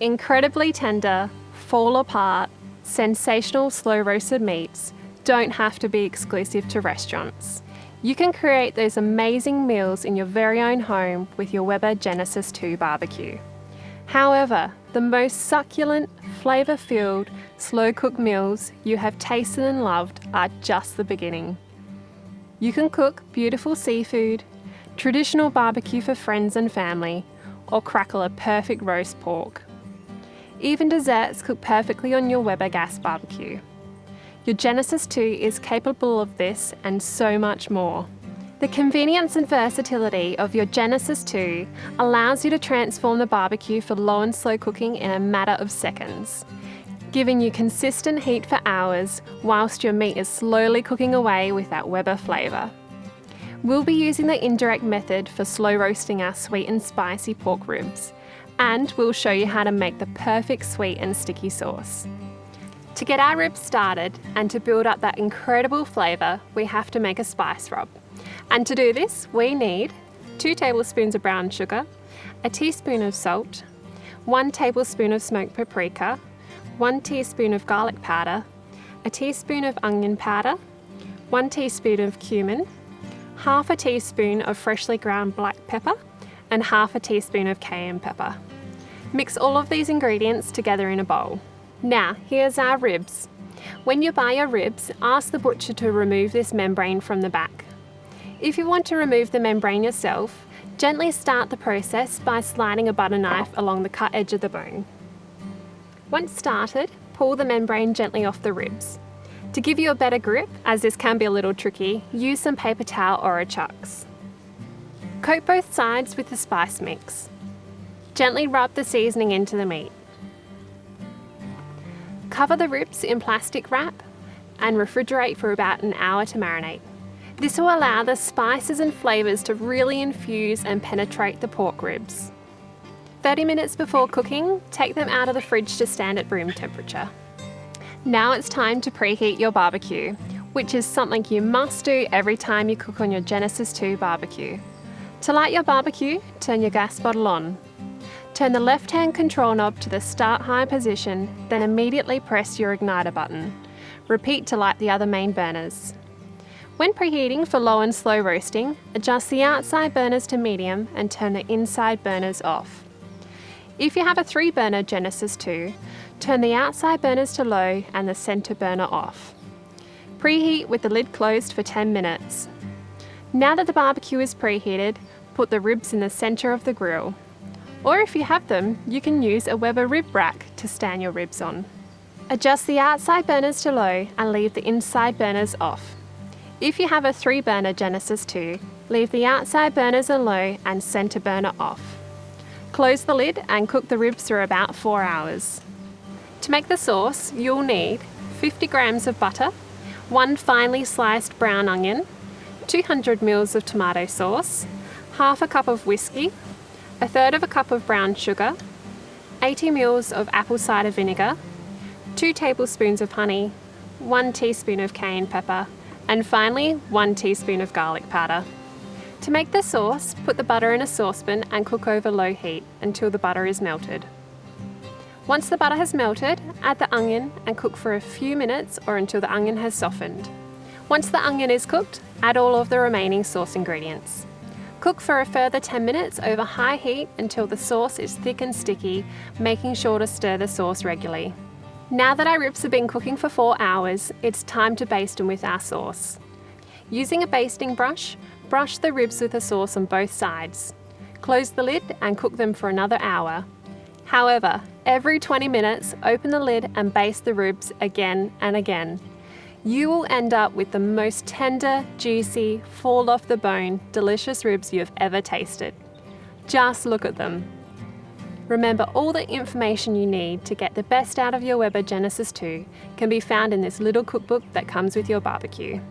Incredibly tender, fall apart, sensational slow roasted meats don't have to be exclusive to restaurants. You can create those amazing meals in your very own home with your Weber Genesis 2 barbecue. However, the most succulent, flavour-filled, slow-cooked meals you have tasted and loved are just the beginning. You can cook beautiful seafood, traditional barbecue for friends and family, or crackle a perfect roast pork. Even desserts cook perfectly on your Weber gas barbecue. Your Genesis 2 is capable of this and so much more. The convenience and versatility of your Genesis 2 allows you to transform the barbecue for low and slow cooking in a matter of seconds, giving you consistent heat for hours whilst your meat is slowly cooking away with that Weber flavour. We'll be using the indirect method for slow roasting our sweet and spicy pork ribs, and we'll show you how to make the perfect sweet and sticky sauce. To get our ribs started and to build up that incredible flavour, we have to make a spice rub. And to do this, we need 2 tablespoons of brown sugar, a teaspoon of salt, 1 tablespoon of smoked paprika, 1 teaspoon of garlic powder, a teaspoon of onion powder, 1 teaspoon of cumin, half a teaspoon of freshly ground black pepper, and half a teaspoon of cayenne pepper. Mix all of these ingredients together in a bowl. Now, here's our ribs. When you buy your ribs, ask the butcher to remove this membrane from the back. If you want to remove the membrane yourself, gently start the process by sliding a butter knife along the cut edge of the bone. Once started, pull the membrane gently off the ribs. To give you a better grip, as this can be a little tricky, use some paper towel or a chucks. Coat both sides with the spice mix. Gently rub the seasoning into the meat. Cover the ribs in plastic wrap and refrigerate for about an hour to marinate. This will allow the spices and flavours to really infuse and penetrate the pork ribs. 30 minutes before cooking, take them out of the fridge to stand at room temperature. Now it's time to preheat your barbecue, which is something you must do every time you cook on your Genesis 2 barbecue. To light your barbecue, turn your gas bottle on. Turn the left-hand control knob to the start high position, then immediately press your igniter button. Repeat to light the other main burners. When preheating for low and slow roasting, adjust the outside burners to medium and turn the inside burners off. If you have a 3-burner Genesis 2, turn the outside burners to low and the centre burner off. Preheat with the lid closed for 10 minutes. Now that the barbecue is preheated, put the ribs in the centre of the grill. Or if you have them, you can use a Weber rib rack to stand your ribs on. Adjust the outside burners to low and leave the inside burners off. If you have a 3-burner Genesis 2, leave the outside burners on low and centre burner off. Close the lid and cook the ribs for about 4 hours. To make the sauce, you'll need 50 grams of butter, 1 finely sliced brown onion, 200 ml of tomato sauce, half a cup of whiskey, 1/3 cup of brown sugar, 80 ml of apple cider vinegar, 2 tablespoons of honey, 1 teaspoon of cayenne pepper, and finally 1 teaspoon of garlic powder. To make the sauce, put the butter in a saucepan and cook over low heat until the butter is melted. Once the butter has melted, add the onion and cook for a few minutes or until the onion has softened. Once the onion is cooked, add all of the remaining sauce ingredients. Cook for a further 10 minutes over high heat until the sauce is thick and sticky, making sure to stir the sauce regularly. Now that our ribs have been cooking for 4 hours, it's time to baste them with our sauce. Using a basting brush, brush the ribs with the sauce on both sides. Close the lid and cook them for another hour. However, every 20 minutes, open the lid and baste the ribs again and again. You will end up with the most tender, juicy, fall off the bone, delicious ribs you have ever tasted. Just look at them. Remember, all the information you need to get the best out of your Weber Genesis 2 can be found in this little cookbook that comes with your barbecue.